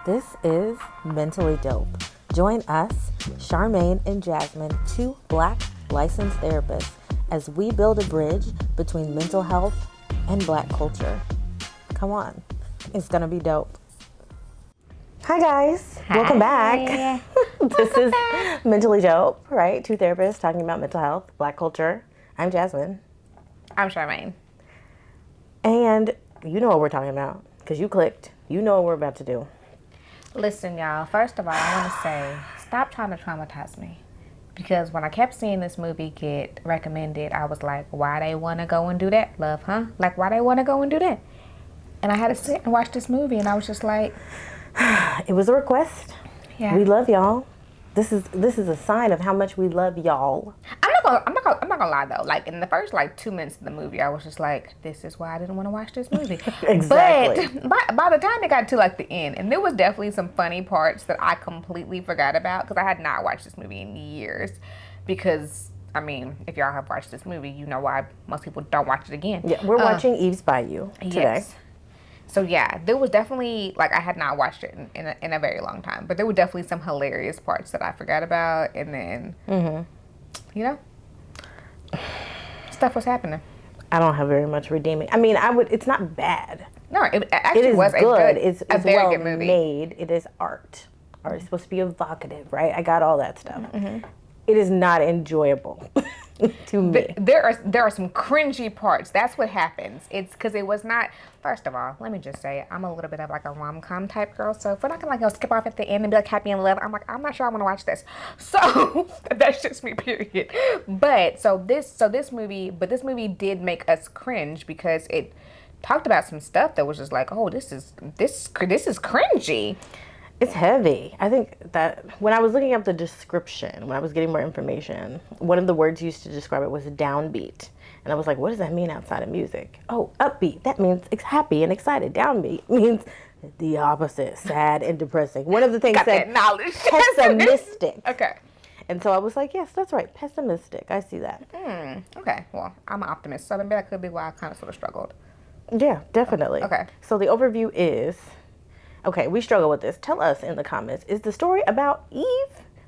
This is Mentally Dope. Join us, Charmaine and Jasmine, two Black licensed therapists, as we build a bridge between mental health and Black culture. Come on, it's gonna be dope. Hi guys, welcome back. This is Mentally Dope, right? Two therapists talking about mental health, Black culture. I'm Jasmine. I'm Charmaine. And you know what we're talking about, because you clicked. You know what we're about to do. Listen, y'all, first of all, I want to say, stop trying to traumatize me. Because when I kept seeing this movie get recommended, I was like, why they want to go and do that, love, huh? Like, why they want to go and do that? And I had to sit and watch this movie, and I was just like... It was a request. Yeah. We love y'all. This is a sign of how much we love y'all. I'm not gonna lie though. Like in the first 2 minutes of the movie, I was just like, "This is why I didn't want to watch this movie." Exactly. But by the time it got to the end, and there was definitely some funny parts that I completely forgot about because I had not watched this movie in years. Because I mean, if y'all have watched this movie, you know why most people don't watch it again. Yeah, we're watching Eve Bayou today. Yes. So yeah, there was definitely, I had not watched it in a very long time, but there were definitely some hilarious parts that I forgot about, and then, stuff was happening. I don't have very much redeeming. I mean, it's not bad. No, it actually is was good. It's a very well good movie. Made. It is art. Art is supposed to be evocative, right? I got all that stuff. Mm-hmm. It is not enjoyable to me. There are some cringy parts. That's what happens. It's because it was not. First of all, let me just say, I'm a little bit of a rom-com type girl. So if we're not gonna go skip off at the end and be happy and love, I'm not sure I want to watch this. So that's just me, period. But this movie did make us cringe because it talked about some stuff that was just oh, this is cringy. It's heavy. I think that when I was looking up the description, when I was getting more information, one of the words used to describe it was downbeat. And I was like, what does that mean outside of music? Oh, upbeat. That means happy and excited. Downbeat means the opposite, sad and depressing. One of the things said pessimistic. Okay. And so I was like, yes, that's right, pessimistic. I see that. Okay. Well, I'm an optimist, so maybe that could be why I kind of sort of struggled. Yeah, definitely. Okay. So the overview is... Okay, we struggle with this. Tell us in the comments, is the story about Eve?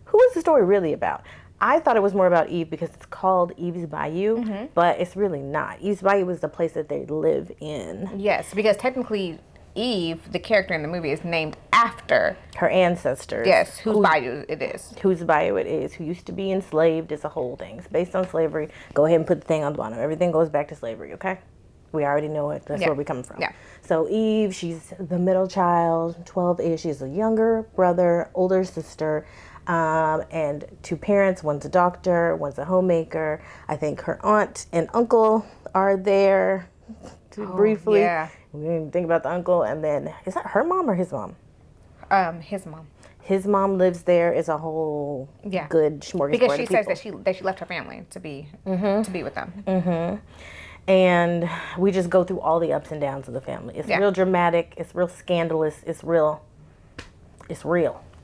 Who is the story really about? I thought it was more about Eve because it's called Eve's Bayou, but it's really not. Eve's Bayou is the place that they live in. Yes, because technically Eve, the character in the movie, is named after her ancestors. Yes, whose bayou it is. Whose bayou it is, who used to be enslaved. It's a whole thing. It's based on slavery. Go ahead and put the thing on the bottom. Everything goes back to slavery, okay? We already know it. That's where we come from. Yeah. So Eve, she's the middle child, 12-ish. She's a younger brother, older sister, and two parents. One's a doctor, one's a homemaker. I think her aunt and uncle are there briefly. Yeah. We didn't even think about the uncle. And then, is that her mom or his mom? His mom. His mom lives there. Is a whole good smorgasbord because she of says people. that she left her family to be with them. Mm-hmm. And we just go through all the ups and downs of the family. It's real dramatic. It's real scandalous. It's real.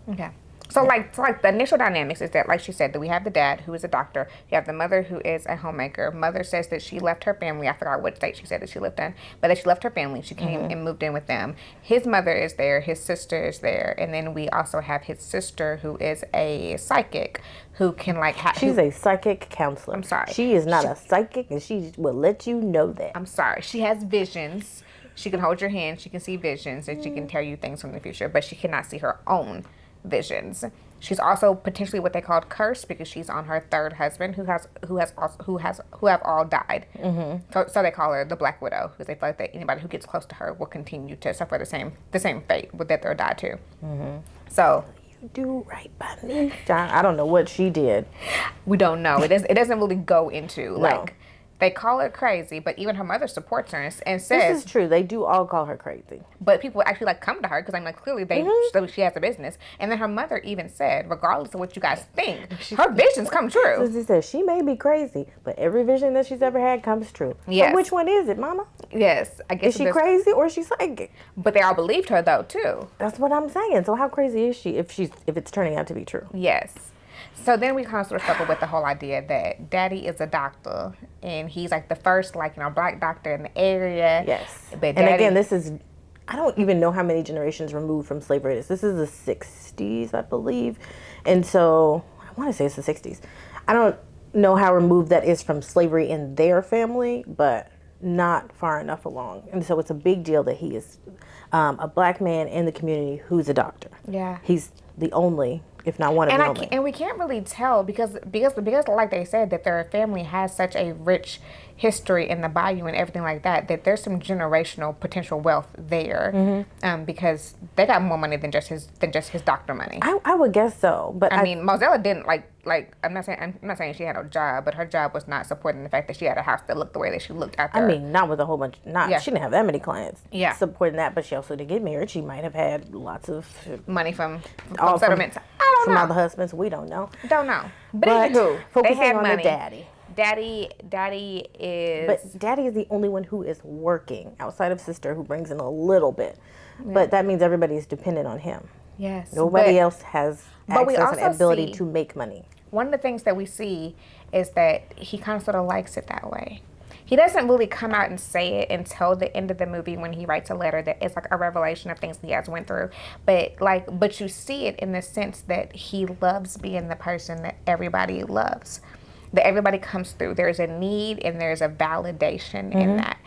Okay. So the initial dynamics is that, like she said, that we have the dad who is a doctor. You have the mother who is a homemaker. Mother says that she left her family. I forgot what state she said that she lived in, but that she left her family. She came and moved in with them. His mother is there. His sister is there, and then we also have his sister who is a psychic who can She's a psychic counselor. I'm sorry. She is not a psychic, and she will let you know that. I'm sorry. She has visions. She can hold your hand. She can see visions, and she can tell you things from the future, but she cannot see her own visions. She's also potentially what they called cursed because she's on her third husband who have all died. So they call her the Black Widow because they feel like that anybody who gets close to her will continue to suffer the same fate that they'll die too. So you do right by me. I don't know what she did. We don't know. It doesn't really go into They call her crazy, but even her mother supports her and says... This is true. They do all call her crazy. But people actually come to her because clearly so she has a business. And then her mother even said, regardless of what you guys think, her visions come true. So she said she may be crazy, but every vision that she's ever had comes true. Yes. So which one is it, Mama? Yes. I guess is she crazy or is she psychic? But they all believed her though too. That's what I'm saying. So how crazy is she if it's turning out to be true? Yes. So then we kind of sort of struggle with the whole idea that Daddy is a doctor and he's the first Black doctor in the area. Yes. But and again, this is I don't even know how many generations removed from slavery it is. This is the 60s, I believe. And so I want to say it's the 60s. I don't know how removed that is from slavery in their family, but not far enough along. And so it's a big deal that he is a black man in the community who's a doctor. Yeah. He's the only, if not one of the only. And we can't really tell because like they said that their family has such a rich history in the bayou and everything like that there's some generational potential wealth there, because they got more money than just his doctor money. I would guess so, but I mean, Mozella didn't like I'm not saying she had no job, but her job was not supporting the fact that she had a house that looked the way that she looked out there. I mean, not with a whole bunch. She didn't have that many clients. Yeah. Supporting that, but she also didn't get married. She might have had lots of money from settlements. I don't from know. all the husbands. We don't know. Don't know. But focusing they had on money. the daddy. Daddy is. But daddy is the only one who is working outside of sister, who brings in a little bit. Yeah. But that means everybody is dependent on him. Yes. Nobody else has access and ability to make money. One of the things that we see is that he kind of sort of likes it that way. He doesn't really come out and say it until the end of the movie when he writes a letter that is like a revelation of things he has went through. But you see it in the sense that he loves being the person that everybody loves, that everybody comes through. There's a need and there's a validation in that.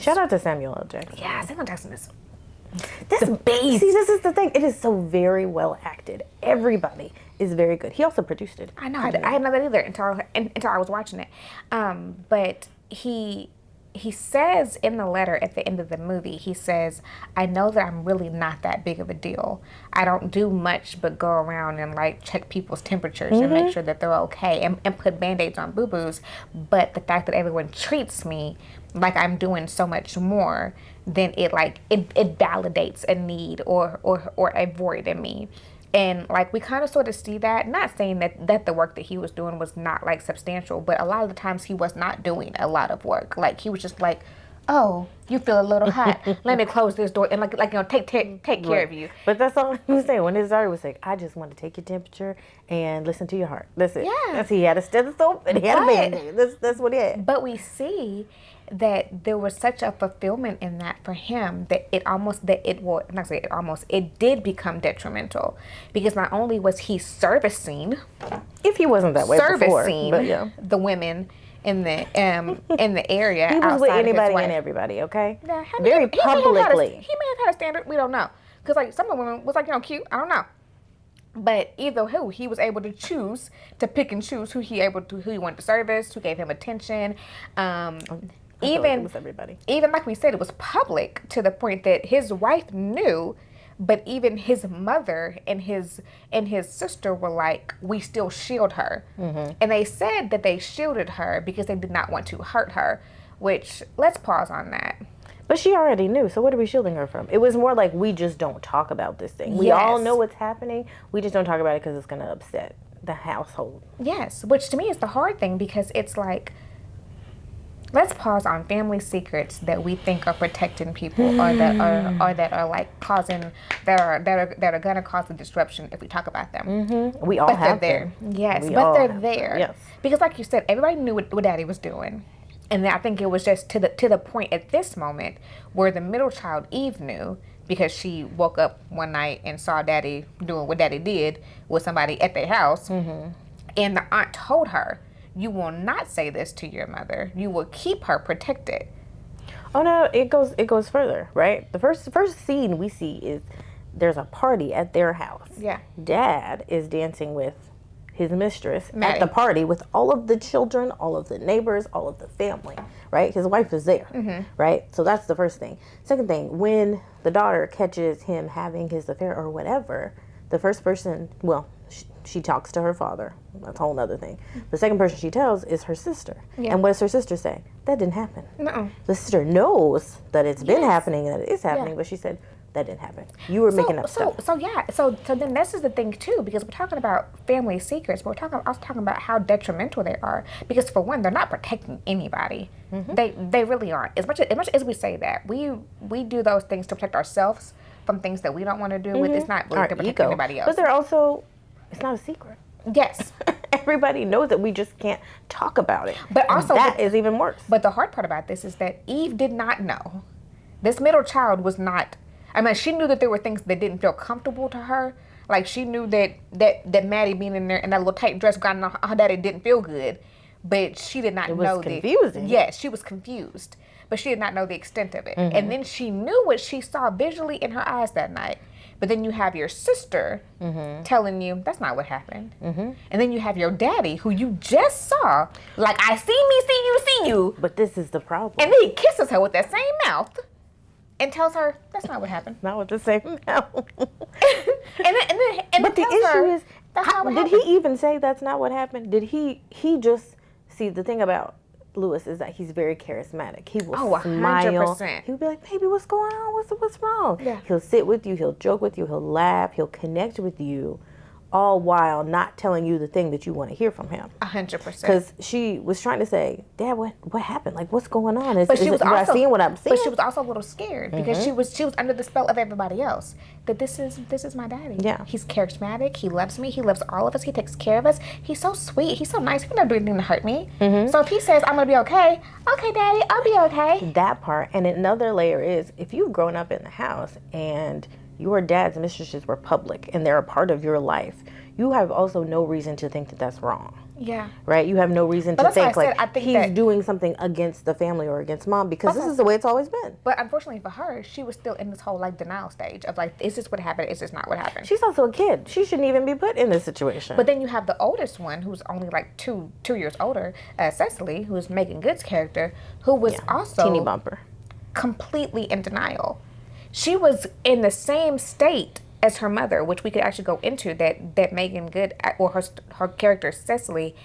Shout out to Samuel L. Jackson. Yeah, Samuel Jackson is the beast. See, this is the thing. It is so very well acted. Everybody is very good. He also produced it. I know. I didn't know that either until I was watching it. But he says in the letter at the end of the movie, he says, I know that I'm really not that big of a deal. I don't do much but go around and like check people's temperatures and make sure that they're okay and put Band-Aids on boo-boos. But the fact that everyone treats me like I'm doing so much more, then it validates a need or a void in me. And like we kind of sort of see that, not saying that the work that he was doing was not like substantial, but a lot of the times he was not doing a lot of work. Like he was just like, oh, you feel a little hot. Let me close this door and take care of you. But that's all he was saying. When his daughter was like, I just want to take your temperature and listen to your heart. That's it. Yeah. He had a stethoscope and he had a Band-Aid. That's what he had. But we see that there was such a fulfillment in that for him that it did become detrimental, because not only was he servicing, if he wasn't that way before, but yeah, the women in the area, he was with anybody and everybody. Okay, yeah, very publicly. He may have had a standard. We don't know, because like some of the women was like cute. I don't know. But either who, he was able to choose to pick and choose who he wanted to service, who gave him attention. Even it was everybody. Even like we said, it was public to the point that his wife knew, but even his mother and his sister were like, we still shield her. And they said that they shielded her because they did not want to hurt her, which, let's pause on that. But she already knew, so what are we shielding her from? It was more like, we just don't talk about this thing. We all know what's happening. We just don't talk about it because it's going to upset the household. Yes, which to me is the hard thing, because it's like, let's pause on family secrets that we think are protecting people, or that are like causing that are gonna cause a disruption if we talk about them. We all have them. Yes, but they're there. Yes, because like you said, everybody knew what Daddy was doing, and I think it was just to the point at this moment where the middle child Eve knew, because she woke up one night and saw Daddy doing what Daddy did with somebody at their house, and the aunt told her, you will not say this to your mother. You will keep her protected. Oh no, it goes further, right? The first scene we see is there's a party at their house. Yeah. Dad is dancing with his mistress Maddie. at the party with all of the children, all of the neighbors, all of the family, right? His wife is there, right? So that's the first thing. Second thing, when the daughter catches him having his affair or whatever, the first person, she talks to her father. That's a whole other thing. The second person she tells is her sister. Yeah. And what does her sister say? That didn't happen. No. The sister knows that it's been happening and that it is happening, but she said, that didn't happen. You were making up stuff. So then this is the thing too, because we're talking about family secrets, but I was talking about how detrimental they are. Because for one, they're not protecting anybody. They really aren't. As much as we say that, we do those things to protect ourselves from things that we don't want to do. It's not really to protect anybody else. But they're also, it's not a secret. Yes. Everybody knows that, we just can't talk about it. But also that is even worse. But the hard part about this is that Eve did not know. This middle child was not I mean, she knew that there were things that didn't feel comfortable to her. Like, she knew that Maddie being in there in that little tight dress got on her daddy didn't feel good. But she did not know. It was confusing. Yes, she was confused. But she did not know the extent of it. And then she knew what she saw visually in her eyes that night. But then you have your sister telling you, that's not what happened. And then you have your daddy, who you just saw. Like, I see you. But this is the problem. And then he kisses her with that same mouth. And tells her, that's not what happened. Not with the same mouth. and then but the tells issue her, is, that's not what did happened. he even say that's not what happened? Did he just, see, the thing about Lewis is that he's very charismatic. He will smile. 100%. He'll be like, baby, what's going on? What's wrong? Yeah. He'll sit with you. He'll joke with you. He'll laugh. He'll connect with you, all while not telling you the thing that you want to hear from him. 100%. Because she was trying to say, Dad, what happened? Like, what's going on? But she was also seeing what I'm seeing? But she was also a little scared because she was under the spell of everybody else. That this is my daddy. Yeah. He's charismatic. He loves me. He loves all of us. He takes care of us. He's so sweet. He's so nice. He would never do anything to hurt me. So if he says I'm gonna be okay, Daddy, I'll be okay. That part. And another layer is, if you've grown up in the house and your dad's mistresses were public and they're a part of your life, you have also no reason to think that that's wrong. Yeah. Right? You have no reason to think like I think he's doing something against the family or against mom, because this is the way it's always been. But unfortunately for her, she was still in this whole like denial stage of like, is this what happened? Is this not what happened? She's also a kid. She shouldn't even be put in this situation. But then you have the oldest one, who's only like two years older, Cisely, who's Meagan Good's character, who was also teeny bumper, completely in denial. She was in the same state as her mother, which we could actually go into, that Meagan Good, or her character Cisely,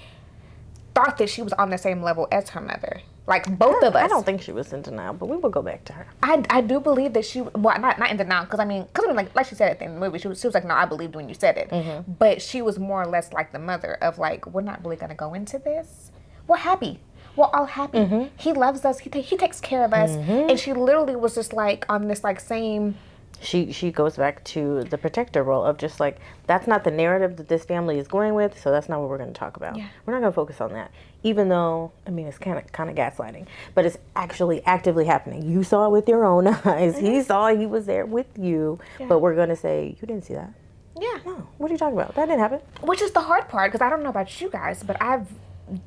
thought that she was on the same level as her mother. Like, both of us. I don't think she was in denial, but we will go back to her. I do believe that she, well, not in denial, because I mean, like she said at the end of the movie, she was like, no, I believed when you said it. But she was more or less like the mother of like, we're not really going to go into this. We're happy. We're all happy. He loves us. He takes care of us. And she literally was just like on this like same... She goes back to the protector role of just like, that's not the narrative that this family is going with, so that's not what we're going to talk about. Yeah. We're not going to focus on that. Even though, I mean, it's kind of gaslighting, but it's actually actively happening. You saw it with your own eyes. He saw it. He was there with you. Yeah. But we're going to say, you didn't see that. Yeah. No. What are you talking about? That didn't happen. Which is the hard part, because I don't know about you guys, but I've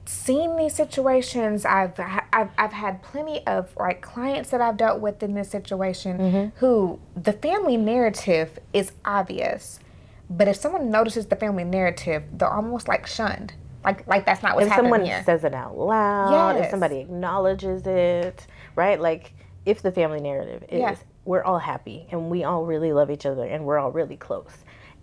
seen these situations. I've had plenty of like clients that I've dealt with in this situation who the family narrative is obvious, but if someone notices the family narrative, they're almost like shunned. Like that's not what's happening here. If someone says it out loud, if somebody acknowledges it, right? Like if the family narrative is we're all happy and we all really love each other and we're all really close,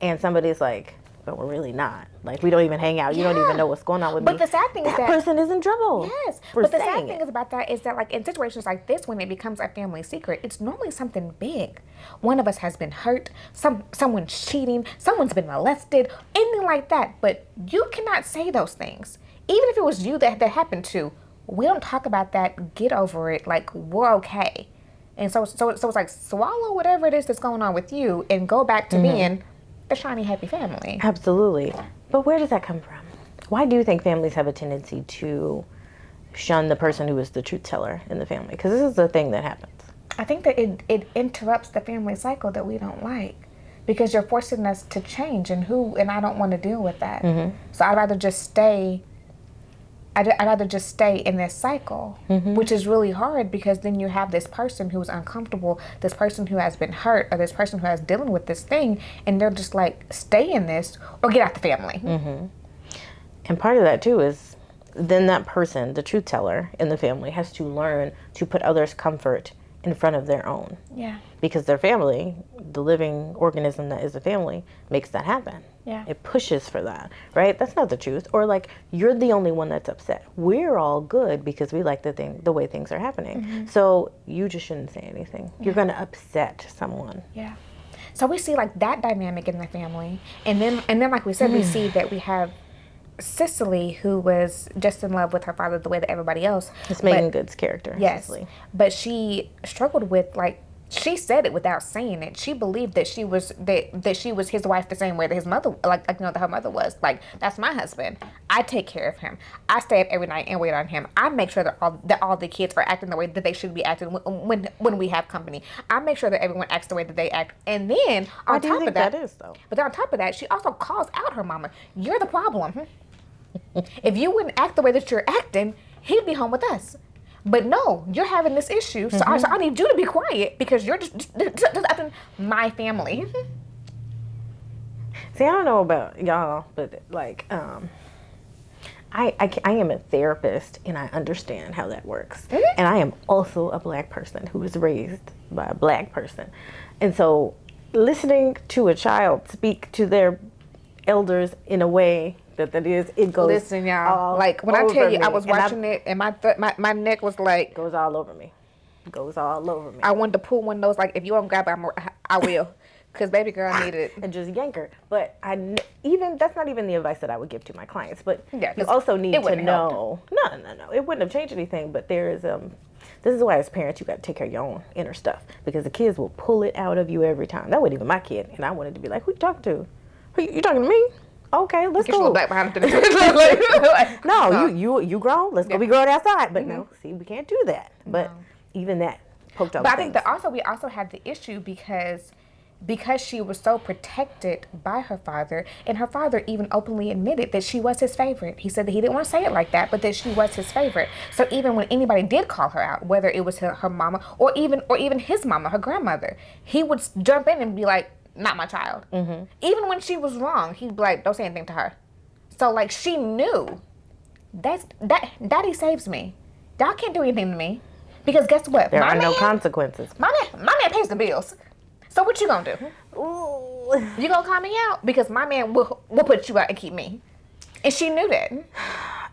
and somebody's like, but we're really not. Like, we don't even hang out. You don't even know what's going on with me. But the sad thing is that person is in trouble. Yes. But the sad thing is about that is that, like, in situations like this, when it becomes a family secret, it's normally something big. One of us has been hurt. Someone's cheating. Someone's been molested. Anything like that. But you cannot say those things. Even if it was you that happened to, we don't talk about that. Get over it. Like, we're okay. And so it's like, swallow whatever it is that's going on with you and go back to being the shiny, happy family. Absolutely. But where does that come from? Why do you think families have a tendency to shun the person who is the truth teller in the family? Because this is the thing that happens. I think that it interrupts the family cycle that we don't like, because you're forcing us to change, and I don't want to deal with that. So I'd rather just stay in this cycle, which is really hard, because then you have this person who's uncomfortable, this person who has been hurt, or this person who is dealing with this thing, and they're just like, stay in this or get out the family. And part of that too is then that person, the truth teller in the family, has to learn to put others' comfort in front of their own. Yeah. Because their family, the living organism that is a family, makes that happen. Yeah. It pushes for that, right? That's not the truth. Or like, you're the only one that's upset. We're all good because we like the way things are happening. So you just shouldn't say anything. You're going to upset someone. Yeah. So we see like that dynamic in the family, and then like we said, we see that we have Cisely, who was just in love with her father the way that everybody else. It's Meagan Good's character. Yes. Cisely. But she struggled with, like, she said it without saying it. She believed that she was his wife the same way that his mother, that her mother was. Like, that's my husband. I take care of him. I stay up every night and wait on him. I make sure that all the kids are acting the way that they should be acting when we have company. I make sure that everyone acts the way that they act. And then on top of that, but then on top of that, she also calls out her mama. You're the problem. If you wouldn't act the way that you're acting, he'd be home with us. But no, you're having this issue, so I need you to be quiet because you're just acting my family. See, I don't know about y'all, but like, I am a therapist and I understand how that works. And I am also a Black person who was raised by a Black person. And so listening to a child speak to their elders in a way it goes. Listen, y'all. Like, when I tell you, I was watching it, and my neck was like, goes all over me. Goes all over me. I wanted to pull one of those. Like, if you don't grab it, I will, because baby girl needed it. And just yank her. But that's not even the advice that I would give to my clients. But you also need to know. No. It wouldn't have changed anything. But there is this is why as parents you got to take care of your own inner stuff, because the kids will pull it out of you every time. That wasn't even my kid, and I wanted to be like, who you talking to? You talking to me? Okay, let's go. Back behind No, you grown. Let's go be grown outside. But no, see, we can't do that. But even that poked out. But I think that we also had the issue because she was so protected by her father, and her father even openly admitted that she was his favorite. He said that he didn't want to say it like that, but that she was his favorite. So even when anybody did call her out, whether it was her mama or even his mama, her grandmother, he would jump in and be like, not my child. Even when she was wrong, he'd be like, don't say anything to her. So, like, she knew that daddy saves me. Y'all can't do anything to me. Because guess what? There are no consequences. My man pays the bills. So what you gonna do? Ooh. You gonna call me out? Because my man will put you out and keep me. And she knew that.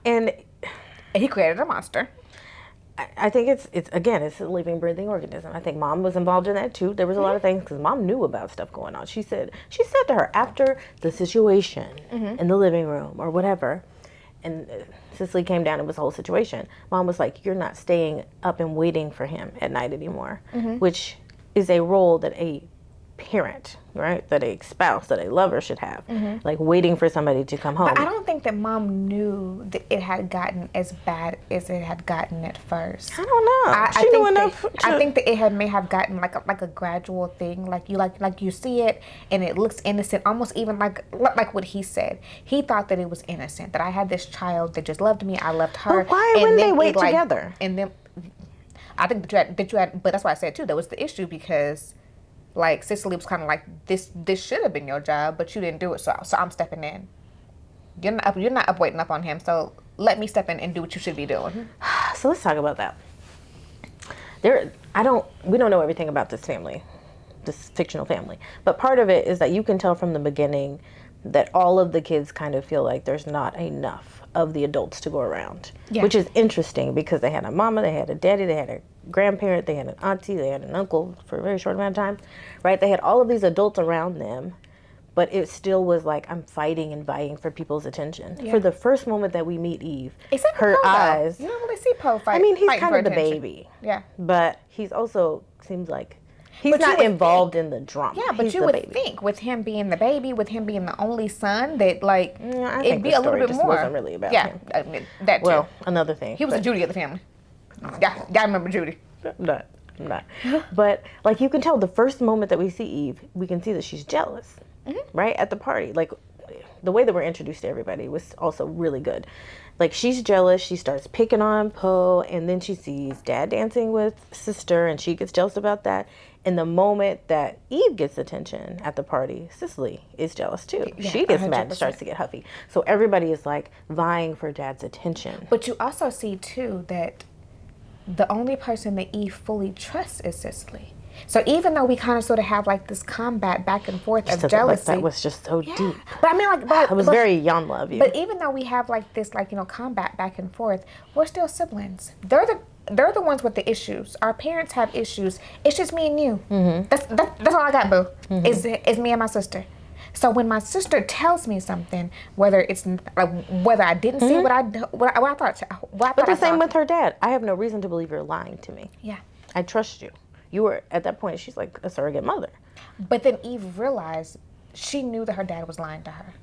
And he created a monster. I think it's a living, breathing organism. I think mom was involved in that too. There was a lot of things because mom knew about stuff going on. She said to her after the situation in the living room or whatever, and Cisely came down. It was a whole situation. Mom was like, "You're not staying up and waiting for him at night anymore," which is a role that a parent, right, that a spouse, that a lover should have, like waiting for somebody to come home. But I don't think that mom knew that it had gotten as bad as it had gotten at first. I don't know. She knew enough. I think that it may have gotten like a gradual thing, like you see it and it looks innocent, almost even like what he said. He thought that it was innocent, that I had this child that just loved me, I loved her. But why wouldn't they wait together? And then I think that you had, but that's why I said too, that was the issue because. Like, Cisely was kind of like, this should have been your job, but you didn't do it, so I'm stepping in. You're not up waiting up on him, so let me step in and do what you should be doing. So let's talk about that. We don't know everything about this family, this fictional family, but part of it is that you can tell from the beginning that all of the kids kind of feel like there's not enough of the adults to go around, which is interesting because they had a mama, they had a daddy, they had a grandparent, they had an auntie, they had an uncle for a very short amount of time, right? They had all of these adults around them, but it still was like, I'm fighting and vying for people's attention. For the first moment that we meet Eve, her eyes. You don't really see Poe fight. I mean, he's kind of the baby. Yeah. But he's also, seems like, he's not involved in the drama. Yeah, but you would think with him being the baby, with him being the only son, that like it'd be a little bit more. Wasn't really about him. I mean, that too. Well, another thing. He was the Judy of the family. Yeah, I remember Judy. Not. But like you can tell the first moment that we see Eve, we can see that she's jealous, right at the party. Like the way that we're introduced to everybody was also really good. Like she's jealous, she starts picking on Poe, and then she sees Dad dancing with sister, and she gets jealous about that. And the moment that Eve gets attention at the party, Cisely is jealous too. Yeah, she gets 100%. Mad and starts to get huffy. So everybody is like vying for Dad's attention. But you also see too that the only person that Eve fully trusts is Cisely. So even though we kind of sort of have like this combat back and forth of jealousy, that was just so deep. But I mean, like, it was very young love. But even though we have like this, like combat back and forth, we're still siblings. They're the ones with the issues. Our parents have issues. It's just me and you. That's all I got, boo. Is me and my sister. So when my sister tells me something, whether it's like whether I didn't see what I thought, but the same with her dad. I have no reason to believe you're lying to me. Yeah, I trust you. You were, at that point, she's like a surrogate mother. But then Eve realized she knew that her dad was lying to her.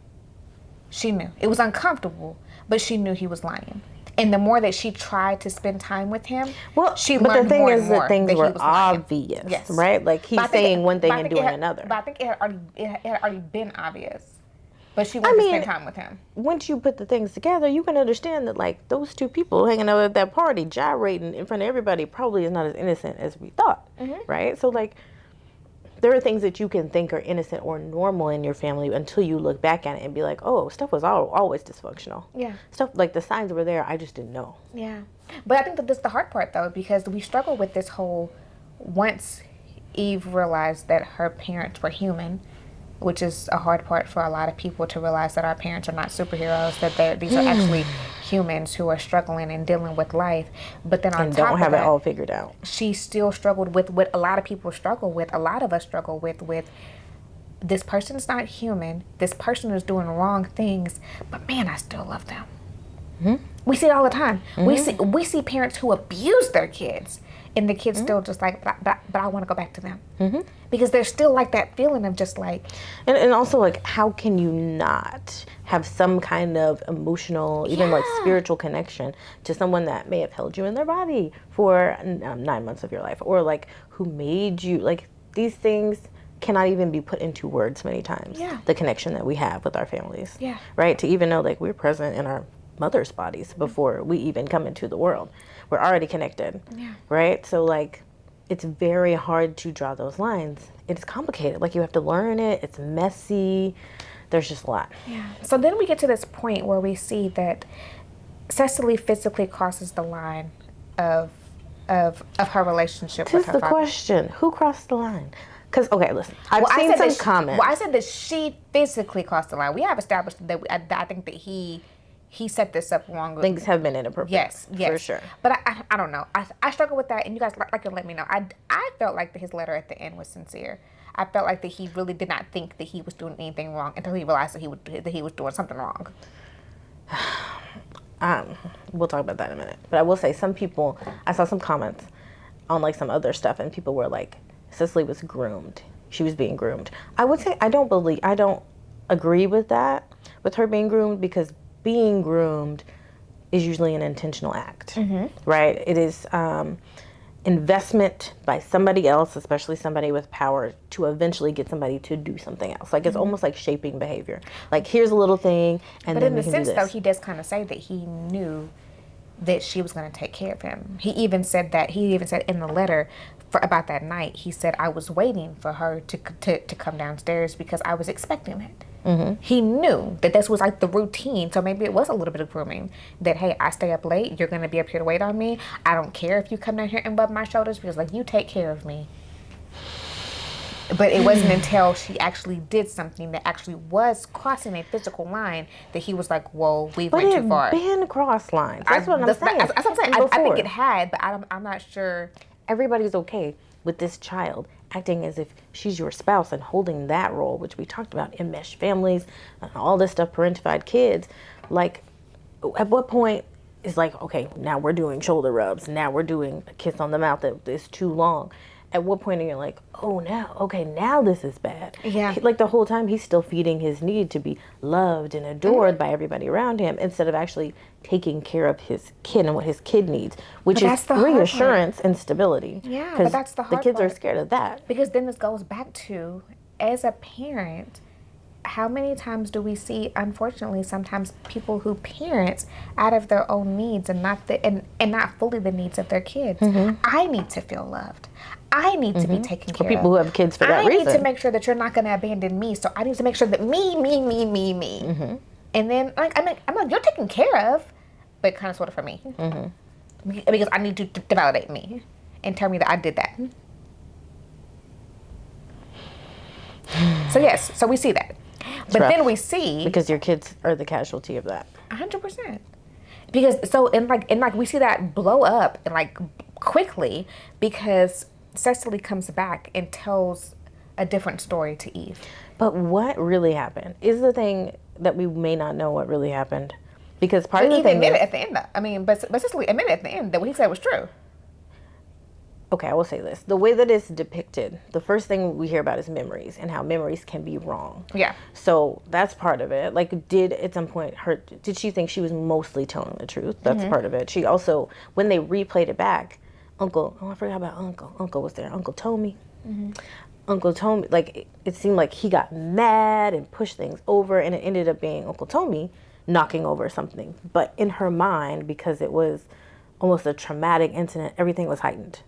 She knew. It was uncomfortable, but she knew he was lying. And the more that she tried to spend time with him, she learned more and more that things that he were was lying. obvious, Yes. right? Like, he's saying one thing and doing another. But I think it had already been obvious. But she wanted to spend time with him. Once you put the things together, you can understand that, like, those two people hanging out at that party, gyrating in front of everybody, probably is not as innocent as we thought, right? So, like, there are things that you can think are innocent or normal in your family until you look back at it and be like, oh, stuff was always dysfunctional. Yeah. Stuff, like, the signs were there, I just didn't know. Yeah. But I think that that's the hard part, though, because we struggle with this whole, once Eve realized that her parents were human, which is a hard part for a lot of people to realize that our parents are not superheroes, that these are actually humans who are struggling and dealing with life. But then on top of that, don't have it all figured out. She still struggled with what a lot of people struggle with. A lot of us struggle with this person's not human. This person is doing wrong things, but man, I still love them. Mm-hmm. We see it all the time. Mm-hmm. We see parents who abuse their kids, and the kids still just like, but I want to go back to them. Mm-hmm. Because there's still like that feeling of just like... And also, like, how can you not have some kind of emotional, even like spiritual connection to someone that may have held you in their body for 9 months of your life, or like who made you, like, these things cannot even be put into words many times. Yeah. The connection that we have with our families. Yeah. Right? To even know, like, we're present in our mother's bodies before we even come into the world. We're already connected. Yeah. Right? So, like, it's very hard to draw those lines. It's complicated. Like, you have to learn it. It's messy. There's just a lot. Yeah. So then we get to this point where we see that Cisely physically crosses the line of her relationship with her father. This is the question. Who crossed the line? Because, okay, listen. I've seen some comments. Well, I said that she physically crossed the line. We have established that I think that he set this up wrong. Things have been inappropriate. Yes. For sure. But I don't know. I struggle with that, and you guys like to let me know. I felt like that his letter at the end was sincere. I felt like that he really did not think that he was doing anything wrong until he realized that he was doing something wrong. We'll talk about that in a minute. But I will say, some people, I saw some comments on like some other stuff, and people were like, Cisely was groomed. She was being groomed. I would say I don't agree with that, with her being groomed, because being groomed is usually an intentional act, right? It is investment by somebody else, especially somebody with power, to eventually get somebody to do something else. Like, it's almost like shaping behavior. Like, here's a little thing, and then we can do this. But in a sense, though, he does kind of say that he knew that she was going to take care of him. He even said in the letter about that night, he said, I was waiting for her to come downstairs because I was expecting it. Mm-hmm. He knew that this was like the routine, so maybe it was a little bit of grooming. That, hey, I stay up late, you're going to be up here to wait on me. I don't care if you come down here and rub my shoulders because, like, you take care of me. But it wasn't until she actually did something that actually was crossing a physical line that he was like, whoa, we went too far. But it been cross lines. That's what I'm saying. That's what I'm saying. I think it had, but I'm not sure. Everybody's okay with this child acting as if she's your spouse and holding that role, which we talked about, enmeshed families and all this stuff, parentified kids. Like, at what point is like, okay, now we're doing shoulder rubs, now we're doing a kiss on the mouth that is too long. At what point are you like, oh, now this is bad? Yeah. Like, the whole time he's still feeding his need to be loved and adored by everybody around him, instead of actually taking care of his kid and what his kid needs, which is reassurance and stability. Yeah, but that's the hard part. The kids are scared of that. Because then this goes back to, as a parent, how many times do we see, unfortunately, sometimes people who parent out of their own needs and not fully the needs of their kids. Mm-hmm. I need to feel loved. I need to be taken care of. People who have kids for that reason. I need to make sure that you're not going to abandon me, so I need to make sure that me. Mm-hmm. And then, like, I'm like, you're taken care of, but kind of sort of for me. Mm-hmm. Because I need you to validate me and tell me that I did that. So, yes, so we see that. But then we see... Because your kids are the casualty of that. 100%. Because, and we see that blow up, and, like, quickly, because Cisely comes back and tells a different story to Eve. But what really happened is the thing that we may not know what really happened. Because part of the thing admitted at the end, though. I mean, but Cisely admitted at the end that what he said was true. okay, I will say this. The way that it's depicted, the first thing we hear about is memories and how memories can be wrong. Yeah. So that's part of it. Like, did at some point did she think she was mostly telling the truth? That's part of it. She also, when they replayed it back, I forgot about Uncle. Uncle was there. Uncle Tommy. Uncle Tommy, like, it seemed like he got mad and pushed things over, and it ended up being Uncle Tommy knocking over something. But in her mind, because it was almost a traumatic incident, everything was heightened,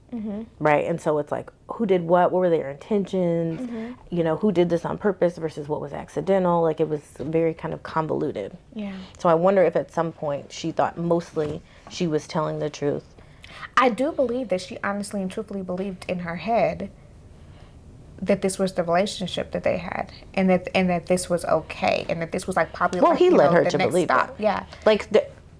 right? And so it's like, who did what were their intentions, you know, who did this on purpose versus what was accidental. Like, it was very kind of convoluted. Yeah. So I wonder if at some point she thought mostly she was telling the truth. I do believe that she honestly and truthfully believed in her head that this was the relationship that they had, and that this was okay, and that this was like probably Well, like, he you led know, her the to next believe stop. that. Yeah. Like,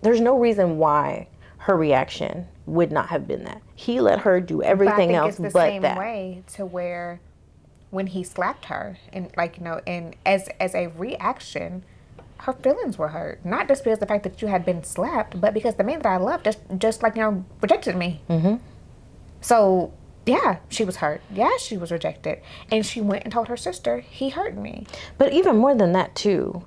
there's no reason why her reaction would not have been that. He let her do everything else but I think it's but the same that. way to where when he slapped her, and like, you know, and as a reaction, her feelings were hurt. Not just because of the fact that you had been slapped, but because the man that I loved just like, you know, rejected me. So yeah, she was hurt. Yeah, she was rejected, and she went and told her sister, he hurt me. But even more than that too,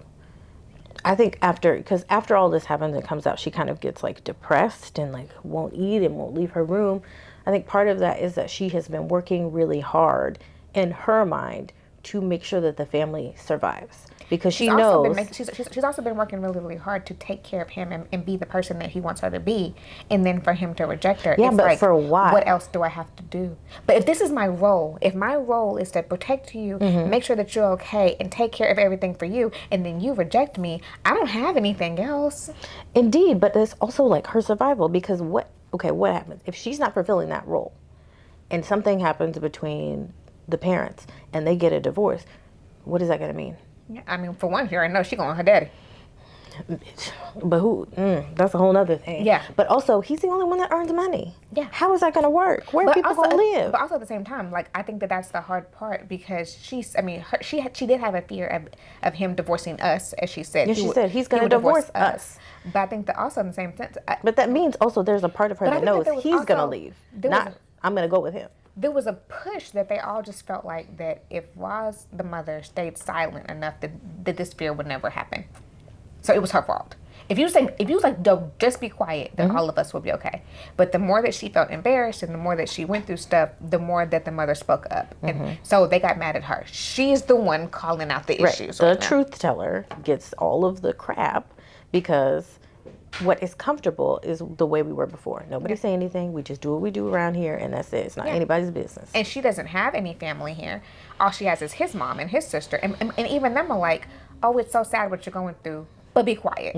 I think because after all this happens and comes out, she kind of gets like depressed and like won't eat and won't leave her room. I think part of that is that she has been working really hard in her mind to make sure that the family survives, because she knows. She's also been working really, really hard to take care of him and be the person that he wants her to be, and then for him to reject her. Yeah, it's but like, for what? What else do I have to do? But if this is my role, if my role is to protect you, make sure that you're okay, and take care of everything for you, and then you reject me, I don't have anything else. Indeed, but it's also like her survival, because what happens if she's not fulfilling that role and something happens between the parents and they get a divorce? What is that going to mean? Yeah, I mean, for one, you already know she going with her daddy. But who? That's a whole other thing. Yeah. But also, he's the only one that earns money. Yeah. How is that going to work? Where are people going to live? But also at the same time, like, I think that that's the hard part, because she did have a fear of him divorcing us, as she said. Yeah, she said he's going to divorce us. But I think that also in the same sense. But that means also there's a part of her that knows he's going to leave. I'm going to go with him. There was a push that they all just felt like that if Roz, the mother, stayed silent enough, that this fear would never happen. So it was her fault. If you was like, don't, just be quiet, then all of us would be okay. But the more that she felt embarrassed and the more that she went through stuff, the more that the mother spoke up. And so they got mad at her. She's the one calling out the issues. The truth teller gets all of the crap because what is comfortable is the way we were before. Nobody say anything. We just do what we do around here, and that's it. It's not anybody's business. And she doesn't have any family here. All she has is his mom and his sister. And even them are like, oh, it's so sad what you're going through, but be quiet.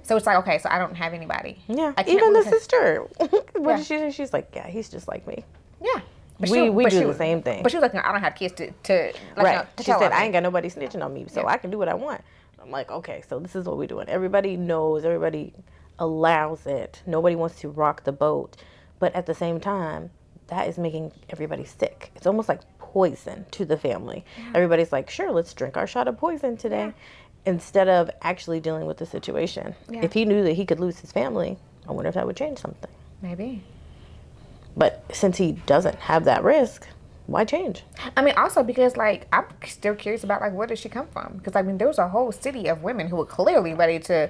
So it's like, okay, so I don't have anybody. Yeah, even the sister. What did she do? She's like, yeah, he's just like me. Yeah. We do the same thing. But she was like, no, I don't have kids to right. To she said, I ain't got nobody snitching on me, so I can do what I want. I'm like, okay, so this is what we're doing. Everybody knows, everybody allows it. Nobody wants to rock the boat. But at the same time, that is making everybody sick. It's almost like poison to the family. Everybody's like, sure, let's drink our shot of poison today, instead of actually dealing with the situation. If he knew that he could lose his family, I wonder if that would change something. Maybe. But since he doesn't have that risk, why change? I mean, also because, like, I'm still curious about, like, where did she come from? Because, I mean, there was a whole city of women who were clearly ready to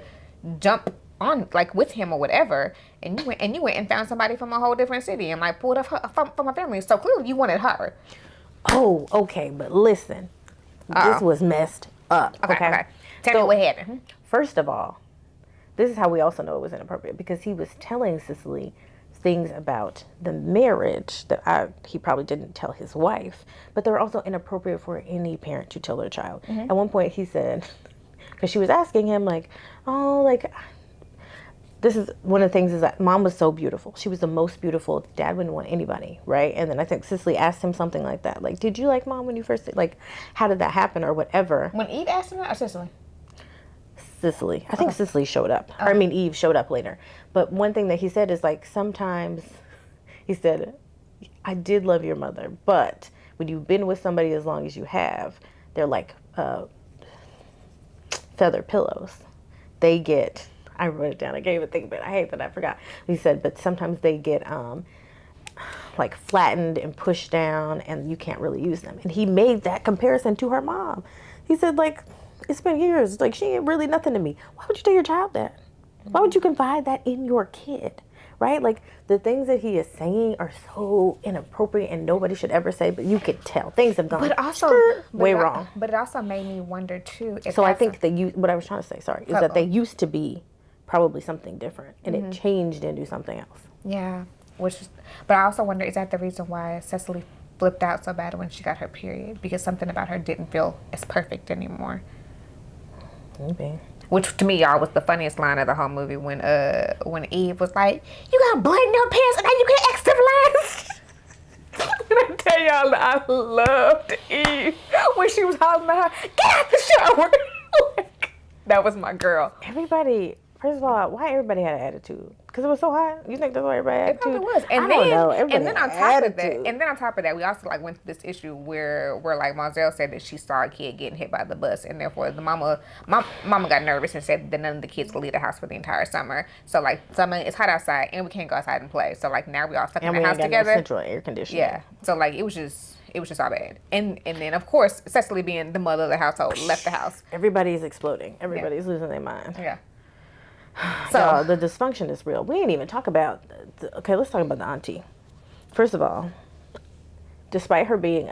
jump on, like, with him or whatever, and you went and found somebody from a whole different city and, like, pulled up from a family. So clearly you wanted her. Oh, okay, but listen, this was messed up. Okay. Tell me what happened. First of all, this is how we also know it was inappropriate, because he was telling Cisely things about the marriage that he probably didn't tell his wife, but they're also inappropriate for any parent to tell their child. At one point he said, because she was asking him like, oh, like, this is one of the things is that mom was so beautiful. She was the most beautiful. Dad wouldn't want anybody, right? And then I think Cisely asked him something like that, like, did you like mom when you first, like, how did that happen or whatever? When Eve asked him that, or Cisely? Cisely. I think Cisely showed up. I mean, Eve showed up later. But one thing that he said is, like, sometimes, he said, I did love your mother, but when you've been with somebody as long as you have, they're like feather pillows. They get, I wrote it down, I gave it a thing, but I hate that I forgot. He said, but sometimes they get, like flattened and pushed down, and you can't really use them. And he made that comparison to her mom. He said, like, it's been years. Like, she ain't really nothing to me. Why would you tell your child that? Why would you confide that in your kid? Right? Like, the things that he is saying are so inappropriate and nobody should ever say, but you could tell. Things have gone way wrong. But it also made me wonder, too. So I think what I was trying to say, sorry, is that they used to be probably something different, and it changed into something else. Yeah. But I also wonder, is that the reason why Cisely flipped out so bad when she got her period? Because something about her didn't feel as perfect anymore. Maybe. Which to me, y'all, was the funniest line of the whole movie when Eve was like, "You got blood in your pants and now you can't act civilized." When I tell y'all that I loved Eve when she was hollering at her, "Get out the shower!" Like, that was my girl. Everybody, first of all, why everybody had an attitude? Because it was so hot. You think that's why everybody had an attitude? It probably was. I don't know. Everybody and then on top of that, we also like went through this issue where like Marcel said that she saw a kid getting hit by the bus, and therefore the mama got nervous and said that none of the kids could leave the house for the entire summer. So like summer, it's hot outside and we can't go outside and play. So like now we all stuck in the house together. No central air conditioning. Yeah. So like it was just all bad. And then of course Cisely, being the mother of the household, left the house. Everybody's exploding. Everybody's losing their mind. Yeah. So the dysfunction is real. We ain't even talk about. Okay, let's talk about the auntie. First of all, despite her being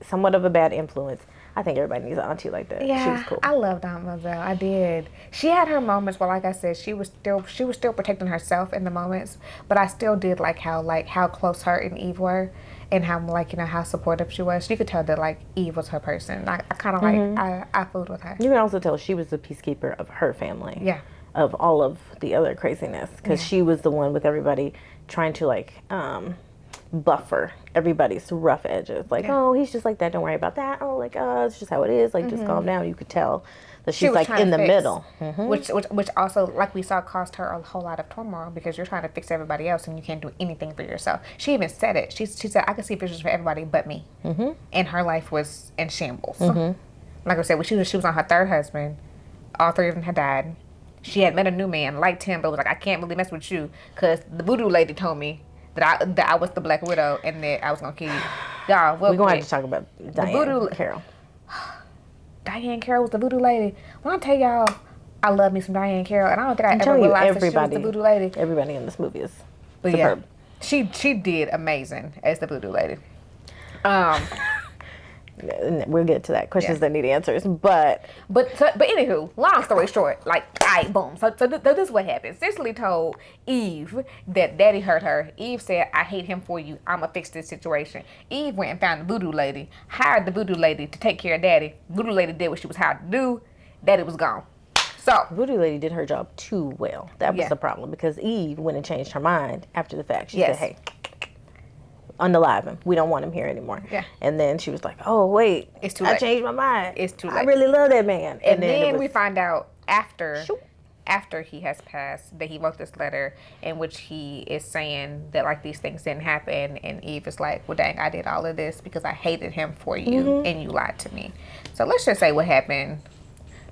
somewhat of a bad influence, I think everybody needs an auntie like that. Yeah, she was cool. I loved Aunt Moselle. I did. She had her moments, but like I said, she was still protecting herself in the moments. But I still did like how close her and Eve were, and how how supportive she was. You could tell that like Eve was her person. I kind of I fooled with her. You can also tell she was the peacekeeper of her family. Yeah. Of all of the other craziness, because she was the one with everybody trying to like buffer everybody's rough edges. Like, oh, he's just like that. Don't worry about that. Oh, like, it's just how it is. Like, just calm down. You could tell that she's like in the middle. Which also, like we saw, cost her a whole lot of turmoil, because you're trying to fix everybody else and you can't do anything for yourself. She even said it. She said, "I can see visions for everybody but me." And her life was in shambles. Like I said, when she was on her third husband, all three of them had died. She had met a new man, liked him, but was like, "I can't really mess with you because the voodoo lady told me that I was the Black Widow and that I was gonna kill you." Y'all, we're going to have to talk about Diane Carroll. Diane Carroll was the voodoo lady. When I tell y'all, I love me some Diane Carroll, and I don't think I ever realized that she was the voodoo lady. Everybody in this movie is superb. Yeah, she did amazing as the voodoo lady. We'll get to that. Questions that need answers, but anywho, long story short, like, alright, boom. So this is what happened. Cisely told Eve that Daddy hurt her. Eve said, "I hate him for you. I'ma fix this situation." Eve went and found the voodoo lady, hired the voodoo lady to take care of Daddy. Voodoo lady did what she was hired to do. Daddy was gone. So voodoo lady did her job too well. That was the problem, because Eve went and changed her mind after the fact. She said, "Hey, unalive him. We don't want him here anymore." Yeah. And then she was like, "Oh wait, it's too late. I changed my mind. It's too late. I really love that man." And then we find out after he has passed that he wrote this letter in which he is saying that like these things didn't happen, and Eve is like, "Well, dang, I did all of this because I hated him for you and you lied to me." So let's just say what happened.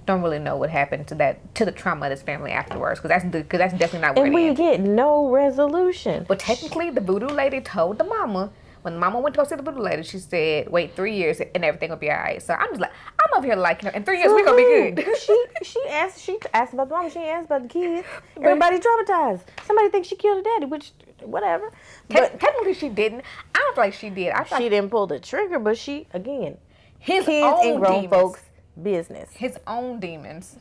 Don't really know what happened to the trauma of this family afterwards, because that's definitely not where it ends. And we get no resolution. But technically, the voodoo lady told the mama, when the mama went to go see the voodoo lady, she said, "Wait 3 years and everything will be all right." So I'm over here like, in 3 years we're gonna be good. She asked about the mama. She asked about the kids. Everybody's traumatized. Somebody thinks she killed her daddy, which whatever. But technically she didn't. I don't feel like she did. She didn't pull the trigger, but she his kids own and grown demons. folks. Business. His own demons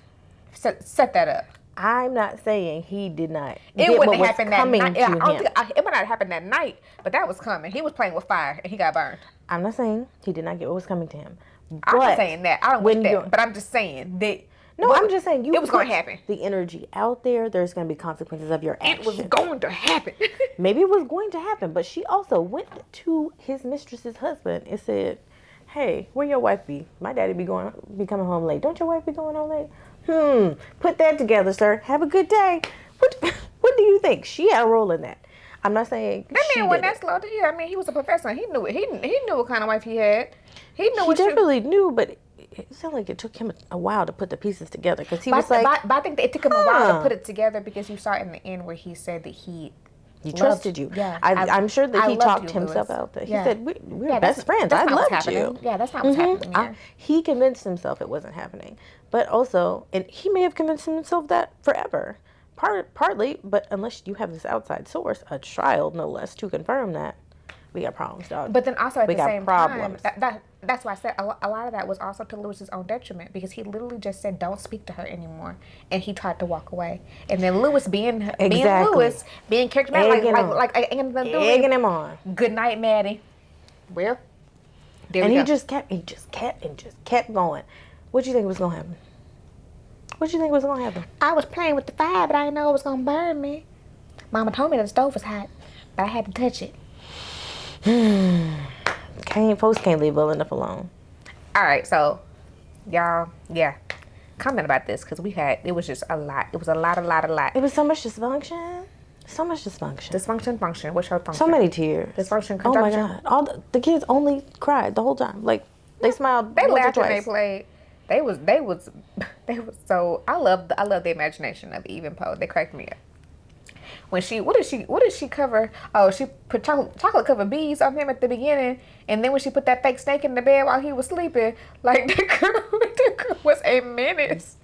set that up. I'm not saying he did not. It wouldn't have happened that night. It might not have happened that night, but that was coming. He was playing with fire and he got burned. I'm not saying he did not get what was coming to him. I'm not saying that. I don't wish that. But I'm just saying that. No, I'm just saying it was going to happen. The energy out there. There's going to be consequences of your action. It was going to happen. Maybe it was going to happen, but she also went to his mistress's husband and said, "Hey, where your wife be? My daddy be coming home late. Don't your wife be going home late? Put that together, sir. Have a good day." What do you think? She had a role in that. I'm not saying that man wasn't that slow. Yeah, I mean, he was a professor. He knew it. He knew what kind of wife he had. He definitely knew, but it sounded like it took him a while to put the pieces together, because he was like. But I think it took him a while to put it together, because you saw in the end where he said that he He trusted you. Yeah, I'm sure that I he loved talked you, himself Lewis. out there. He Yeah. said, we're Yeah, best friends. That's I not what's loved happening. you. Yeah, that's not what's happening. Yeah. He convinced himself it wasn't happening. But also, and he may have convinced himself that forever. Partly, but unless you have this outside source, a child no less, to confirm that, we got problems, dog. But then also at the same problems. time, that's why I said a lot of that was also to Lewis's own detriment, because he literally just said, "Don't speak to her anymore," and he tried to walk away. And then Lewis being Lewis, being charismatic, like egging him on. Good night, Maddie. Well, and he just kept going. What do you think was gonna happen? What do you think was gonna happen? I was playing with the fire, but I didn't know it was gonna burn me. Mama told me that the stove was hot, but I had to touch it. Folks can't leave well enough alone. All right, so y'all, comment about this, because it was just a lot. It was a lot. It was so much dysfunction. Dysfunction. What's your function? So many tears. Dysfunction. Oh my God! All the kids only cried the whole time. Like they smiled. They once laughed or and they twice. played. They was so. I love the imagination of Eve and Poe. They cracked me up. When what did she cover? Oh, she put chocolate covered beads on him at the beginning, and then when she put that fake snake in the bed while he was sleeping, like the girl was a menace.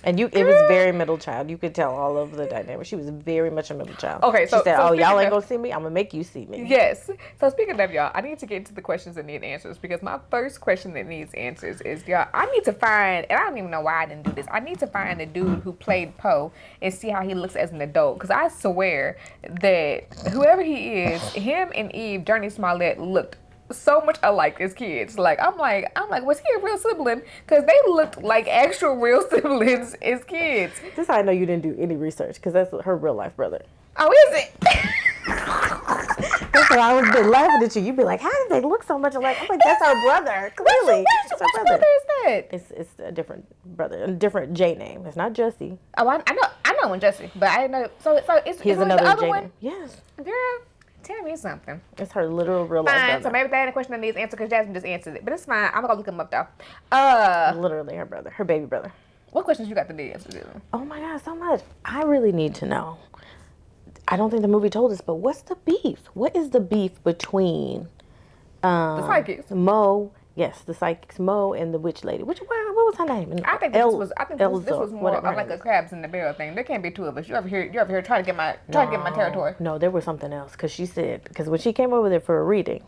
And it was very middle child. You could tell all of the dynamics. She was very much a middle child. Okay, she said, "Oh, y'all ain't gonna see me. I'm gonna make you see me." Yes. So speaking of y'all, I need to get into the questions that need answers, because my first question that needs answers is, y'all, I need to find, and I don't even know why I didn't do this. I need to find the dude who played Poe and see how he looks as an adult, because I swear that whoever he is, him and Eve, Journey Smollett, looked so much alike as kids. I'm like, was he a real sibling? Because they looked like actual real siblings as kids. This is how I know you didn't do any research, because that's her real life brother. Oh, is it? That's why I was been laughing at you. You'd be like, how did they look so much alike? I'm like, that's our brother. Clearly, Which brother is that? It's a different brother, a different J name. It's not Jesse. Oh, I know one Jesse, but I didn't know. So He's another the other J one? name. Yes. Girl, tell me something. It's her literal real life Fine. brother. So maybe that ain't a question that needs answer, because Jasmine just answered it. But it's fine. I'm gonna look him up though. Literally her brother, her baby brother. What questions you got to need answers? Oh my God, so much. I really need to know. I don't think the movie told us, but what's the beef? What is the beef between the psychics? Mo? Yes, the psychics, Mo and the witch lady. What was her name? I think this was more of like a crabs in the barrel thing. There can't be two of us. You over here trying to get my territory. No, there was something else, because she said, because when she came over there for a reading,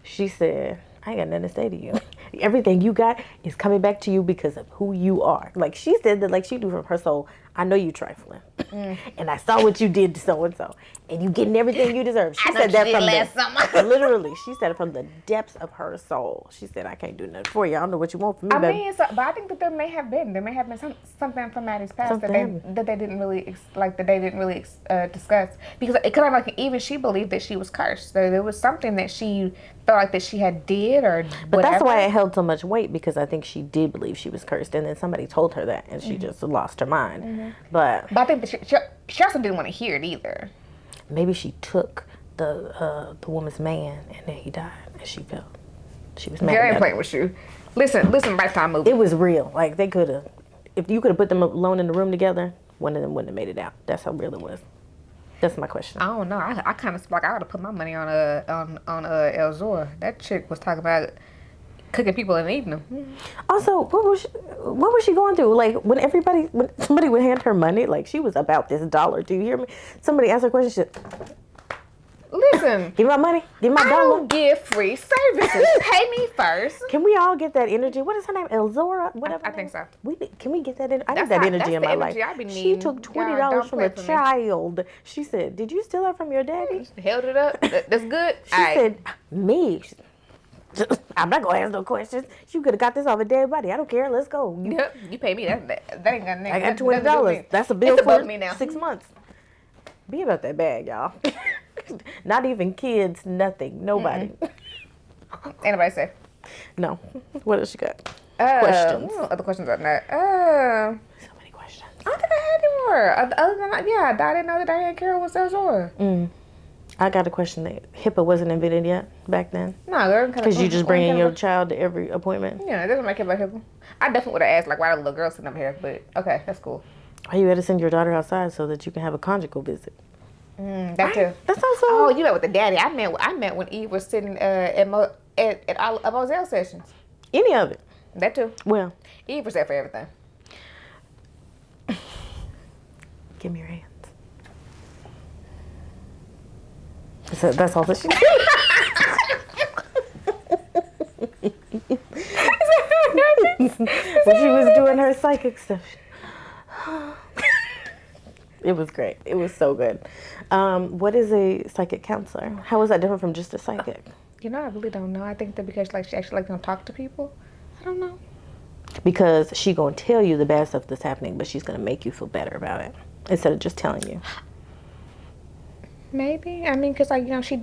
she said, I ain't got nothing to say to you. Everything you got is coming back to you because of who you are. Like she said that, like she knew from her soul, I know you trifling. And I saw what you did to so-and-so. And you getting everything you deserve. She said that from last summer. Literally, she said it from the depths of her soul. She said, I can't do nothing for you. I don't know what you want from me, baby. But I think that there may have been something from Maddie's past that they didn't really discuss, because like even she believed that she was cursed. So there was something that she felt like that she had did or whatever. But that's why it held so much weight, because I think she did believe she was cursed, and then somebody told her that, and she just lost her mind. But I think that she also didn't want to hear it either. Maybe she took the woman's man, and then he died, and she felt she was mad. I ain't playing with you. Listen, Lifetime movie. It was real. Like they could have, if you could have put them alone in the room together, one of them wouldn't have made it out. That's how real it was. That's my question. I don't know. I kind of like I would have put my money on El Zor. That chick was talking about cooking people and eating them. Also, what was she going through? Like when somebody would hand her money, like she was about this dollar. Do you hear me? Somebody asked her a question. Listen, give me my money. Give me my dollar. I don't give free services. Pay me first. Can we all get that energy? What is her name? Elzora? Whatever. I think so. Can we get that energy? I need that energy in my life. She took $20 from a child. She said, "Did you steal that from your daddy?" Held it up. That's good. She said, "Me." I'm not gonna ask no questions. You could have got this off a dead body. I don't care. Let's go. Yep, you pay me. That ain't got nothing. I got $20. That's a bill for me now. 6 months. Be about that bag, y'all. Not even kids. Nothing. Nobody. Anybody say? No. What else you got? Questions. Other questions on that. So many questions. I don't think I had any more. Other than that, yeah, I didn't know that Diane Carroll was Elzora. I got a question that HIPAA wasn't invented yet back then. No, girl. Because you just bring in your child to every appointment. Yeah, it doesn't make it about HIPAA. I definitely would have asked, like, why the little girl sitting up here, but okay, that's cool. Why you had to send your daughter outside so that you can have a conjugal visit? That too. That sounds so. Oh, you met with the daddy. I met when Eve was sitting at all of Moselle sessions. Any of it. That too. Well, Eve was there for everything. give me your hands. That's all that she did. When she was doing her psychic stuff. It was great. It was so good. What is a psychic counselor? How is that different from just a psychic? You know, I really don't know. I think that because like she actually don't talk to people. I don't know. Because she gonna tell you the bad stuff that's happening, but she's gonna make you feel better about it instead of just telling you. Maybe. I mean, because like, you know, she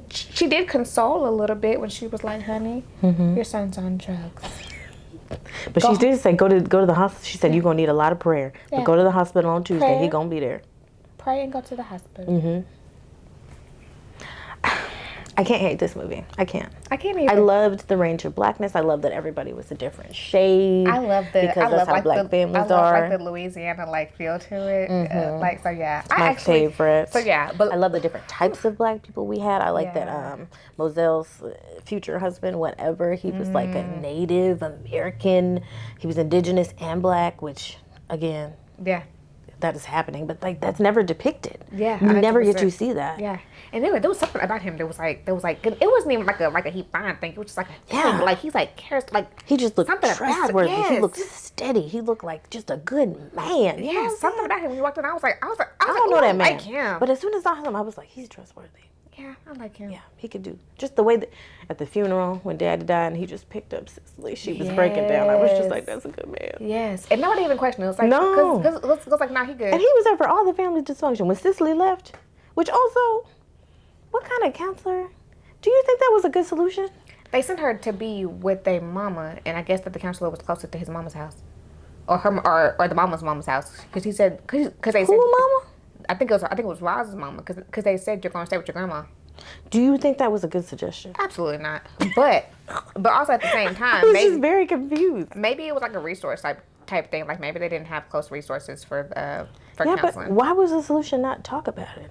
did console a little bit when she was like, honey, your son's on drugs. But she did say go to the hospital. She said you're gonna need a lot of prayer. Yeah. But go to the hospital on Tuesday. Prayer. He gonna be there. Pray and go to the hospital. I can't hate this movie. I can't. I can't even. I loved the range of blackness. I love that everybody was a different shade. I love the because that's how like black families are. like the Louisiana like feel to it. Like so, yeah. My favorite. So yeah, but I love the different types of black people we had. I like Yeah. that Moselle's future husband, whatever, he was like a Native American. He was indigenous and black, which again, yeah. that is happening, but like that's never depicted. Yeah, you never get 100%. to see that. Yeah, and there was something about him that was like it wasn't even like a he fine thing. It was just like a thing. Yeah. Like he's like cares like He just looked something about it, trustworthy. He yes. looked steady. He looked like just a good man. You know yeah what I'm something saying? about him. When you walked in, I was like I don't know that man. I like him. But as soon as I saw him, I was like, he's trustworthy. Yeah, I like him. Yeah, he could do just the way that at the funeral when Daddy died and he just picked up Cisely. She was breaking down. I was just like, that's a good man. Yes, and nobody even questioned it. It was like, No. because it was like, nah, he good. And he was there for all the family dysfunction. When Cisely left, which also, what kind of counselor? Do you think that was a good solution? They sent her to be with their mama, and I guess that the counselor was closer to his mama's house, or the mama's house, because he said because they said mama? I think it was Roz's mama, because they said you're gonna stay with your grandma. Do you think that was a good suggestion? Absolutely not. But also at the same time, I was just very confused. maybe it was like a resource type thing. Like maybe they didn't have close resources for Yeah, counseling. but why was the solution not talk about it?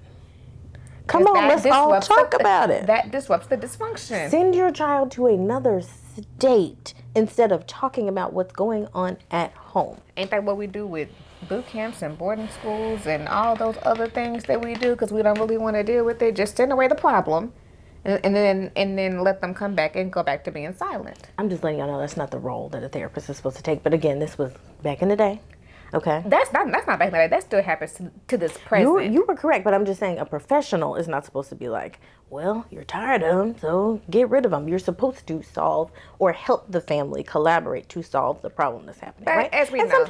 Come on, let's all talk about it. That disrupts the dysfunction. Send your child to another state instead of talking about what's going on at home. Ain't that what we do with boot camps and boarding schools and all those other things that we do because we don't really want to deal with it? Just send away the problem, and then let them come back and go back to being silent. I'm just letting y'all know that's not the role that a therapist is supposed to take. But again, this was back in the day. Okay. That's not back in the day. That still happens to this present. You were correct, but I'm just saying a professional is not supposed to be like, well, you're tired of them, so get rid of them. You're supposed to solve or help the family collaborate to solve the problem that's happening, But right? as we and know-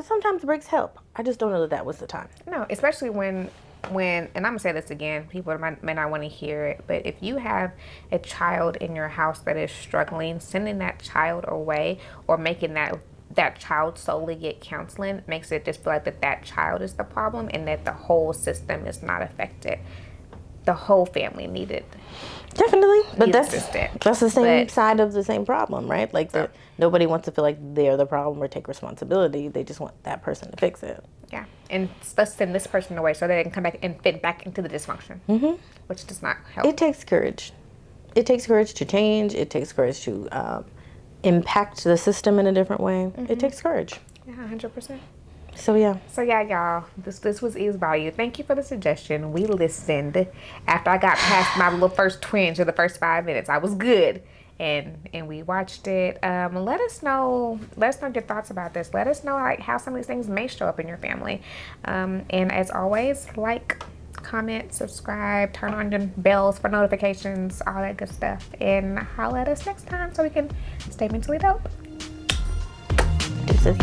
sometimes breaks help. I just don't know that was the time. No, especially when and I'm gonna say this again, people may not want to hear it, but if you have a child in your house that is struggling, sending that child away or making that child solely get counseling makes it just feel like that child is the problem and that the whole system is not affected. The whole family needed. Definitely, but He's that's assistant. the same But- side of the same problem, right? Like nobody wants to feel like they're the problem or take responsibility. They just want that person to fix it. Yeah, and let's send this person away so they can come back and fit back into the dysfunction, which does not help. It takes courage. It takes courage to change. It takes courage to impact the system in a different way. It takes courage. Yeah, 100%. So yeah. So yeah, y'all, this was Eve Bayou. Thank you for the suggestion. We listened. After I got past my little first twinge of the first 5 minutes, I was good, and we watched it. Let us know your thoughts about this. Let us know like how some of these things may show up in your family. And as always, like, comment, subscribe, turn on your bells for notifications, all that good stuff, and holler at us next time so we can stay mentally dope. Deuces.